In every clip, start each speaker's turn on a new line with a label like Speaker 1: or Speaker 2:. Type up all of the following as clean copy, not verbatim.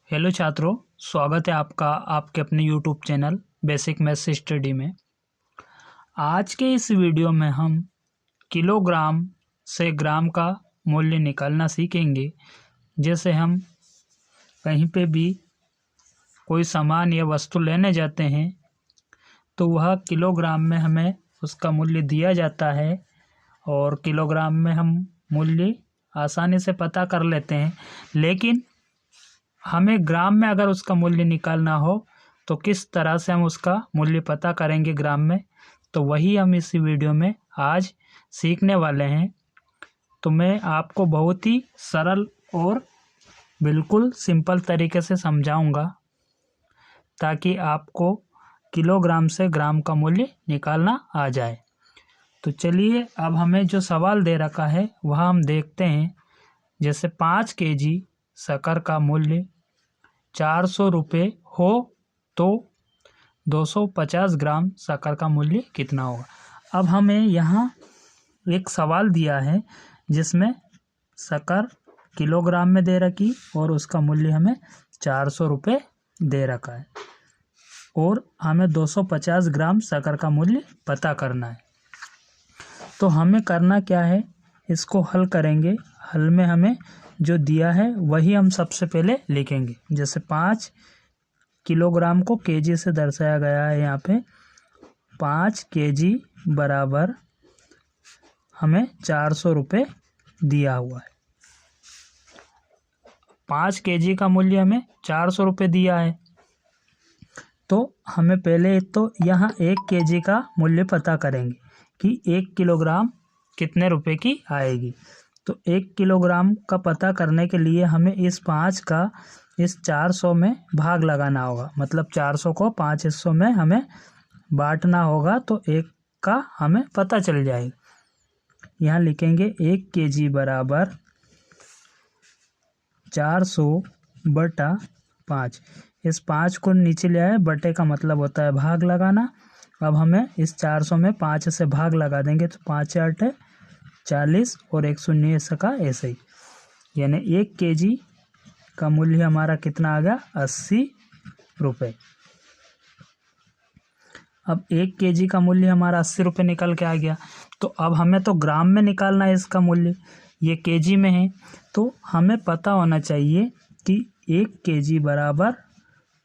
Speaker 1: Hello छात्रों, स्वागत है आपका आपके अपने YouTube channel basic maths study में। आज के इस वीडियो में हम किलोग्राम से ग्राम का मूल्य निकालना सीखेंगे। जैसे हम कहीं पे भी कोई सामान या वस्तु लेने जाते हैं तो वह किलोग्राम में हमें उसका मूल्य दिया जाता है और किलोग्राम में हम मूल्य आसानी से पता कर लेते हैं। लेकिन हमें ग्राम में अगर उसका मूल्य निकालना हो तो किस तरह से हम उसका मूल्य पता करेंगे ग्राम में, तो वही हम इस वीडियो में आज सीखने वाले हैं। तो मैं आपको बहुत ही सरल और बिल्कुल सिंपल तरीके से समझाऊंगा ताकि आपको किलोग्राम से ग्राम का मूल्य निकालना आ जाए। तो चलिए अब हमें जो सवाल दे रखा है वह हम देखते हैं। जैसे 5 केजी शक्कर का मूल्य 400 रुपये हो तो 250 ग्राम शक्कर का मूल्य कितना होगा। अब हमें यहाँ एक सवाल दिया है जिसमें शक्कर किलोग्राम में दे रखी और उसका मूल्य हमें 400 रुपये दे रखा है और हमें 250 ग्राम शक्कर का मूल्य पता करना है। तो हमें करना क्या है, इसको हल करेंगे। हल में हमें जो दिया है वही हम सबसे पहले लिखेंगे। जैसे 5 किलोग्राम को केजी से दर्शाया गया है। यहाँ पे 5 केजी बराबर हमें 400 रुपये दिया हुआ है। 5 केजी का मूल्य हमें 400 रुपये दिया है। तो हमें पहले तो यहाँ 1 केजी का मूल्य पता करेंगे कि 1 किलोग्राम कितने रुपए की आएगी। तो 1 किलोग्राम का पता करने के लिए हमें इस 5 का इस 400 में भाग लगाना होगा। मतलब 400 को 5 हिस्सों में हमें बांटना होगा तो 1 का हमें पता चल जाएगा। यहाँ लिखेंगे 1 केजी बराबर 400 बटा 5। इस 5 को नीचे ले आए, बटे का मतलब होता है भाग लगाना। अब हमें इस 400 में 5 से भाग लगा देंगे तो 5 8 है 40 और 1 शून्य का ऐसे ही, यानी 1 केजी का मूल्य हमारा कितना आ गया, 80 रुपये। अब 1 केजी का मूल्य हमारा 80 रुपये निकल के आ गया। तो अब हमें तो ग्राम में निकालना है इसका मूल्य, ये केजी में है। तो हमें पता होना चाहिए कि 1 केजी बराबर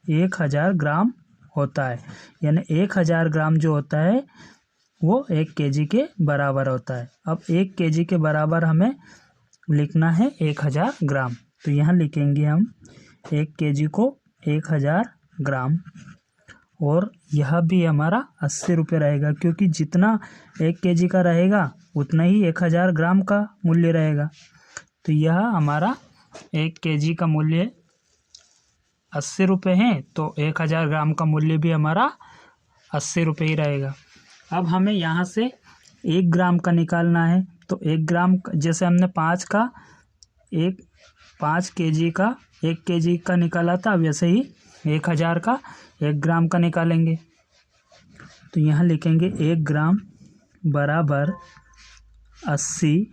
Speaker 1: 1000 ग्राम होता है। यानी 1000 ग्राम जो होता है वो 1 केजी के बराबर होता है। अब 1 केजी के बराबर हमें लिखना है 1000 ग्राम। तो यहाँ लिखेंगे हम 1 केजी को 1000 ग्राम और यह भी हमारा 80 रुपये रहेगा, क्योंकि जितना 1 केजी का रहेगा उतना ही 1000 ग्राम का मूल्य रहेगा। तो यह हमारा 1 केजी का मूल्य 80 रुपये है, तो 1000 ग्राम का मूल्य भी हमारा 80 रुपये ही रहेगा। अब हमें यहाँ से 1 ग्राम का निकालना है। तो 1 ग्राम जैसे हमने 5 केजी का 1 केजी का निकाला था, वैसे ही 1000 का 1 ग्राम का निकालेंगे। तो यहाँ लिखेंगे 1 ग्राम बराबर 80।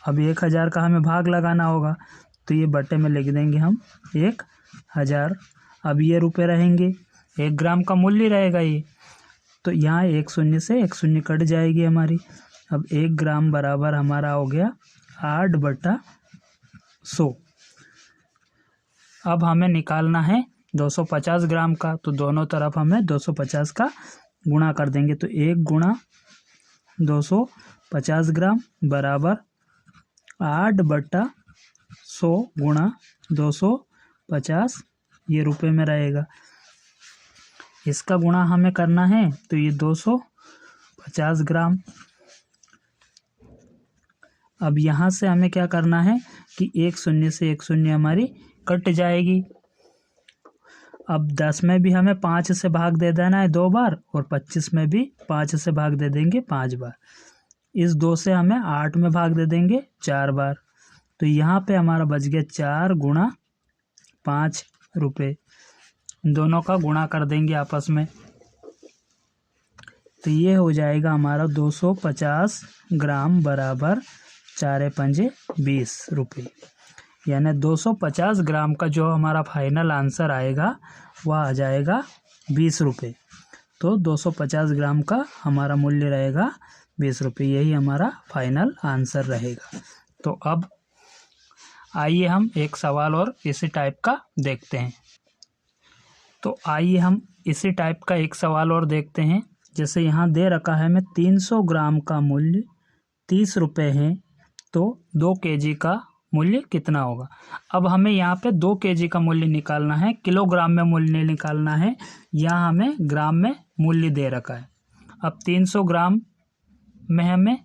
Speaker 1: अब 1000 का हमें भाग लगाना होगा तो ये बटे में लिख देंगे हम 1000। अब ये रुपये रहेंगे, 1 ग्राम का मूल्य रहेगा ये, तो यहाँ 1 शून्य से 1 शून्य कट जाएगी हमारी। अब 1 ग्राम बराबर हमारा हो गया 8/100। अब हमें निकालना है 250 ग्राम का। तो दोनों तरफ हमें 250 का गुणा कर देंगे। तो 1 गुणा 250 ग्राम बराबर 8/100 गुणा 250, ये रुपये में रहेगा। इसका गुणा हमें करना है तो ये 250 ग्राम। अब यहाँ से हमें क्या करना है कि 1 शून्य से 1 शून्य हमारी कट जाएगी। अब 10 में भी हमें 5 से भाग दे देना है 2 बार और 25 में भी 5 से भाग दे देंगे 5 बार। इस 2 से हमें 8 में भाग दे देंगे 4 बार। तो यहाँ पे हमारा बच गया 4 गुणा 5 रुपये। दोनों का गुणा कर देंगे आपस में, तो ये हो जाएगा हमारा 250 ग्राम बराबर 4 पंजे 20 रुपये। यानी 250 ग्राम का जो हमारा फाइनल आंसर आएगा वह आ जाएगा 20 रुपये। तो 250 ग्राम का हमारा मूल्य रहेगा 20 रुपये, यही हमारा फाइनल आंसर रहेगा। तो अब आइए हम एक सवाल और इसी टाइप का देखते हैं। तो आइए हम इसी टाइप का एक सवाल और देखते हैं। जैसे यहाँ दे रखा है, मैं 300 ग्राम का मूल्य 30 रुपये है, तो 2 केजी का मूल्य कितना होगा। अब हमें यहाँ पे 2 केजी का मूल्य निकालना है, किलोग्राम में मूल्य निकालना है, यहाँ हमें ग्राम में मूल्य दे रखा है। अब 300 ग्राम में हमें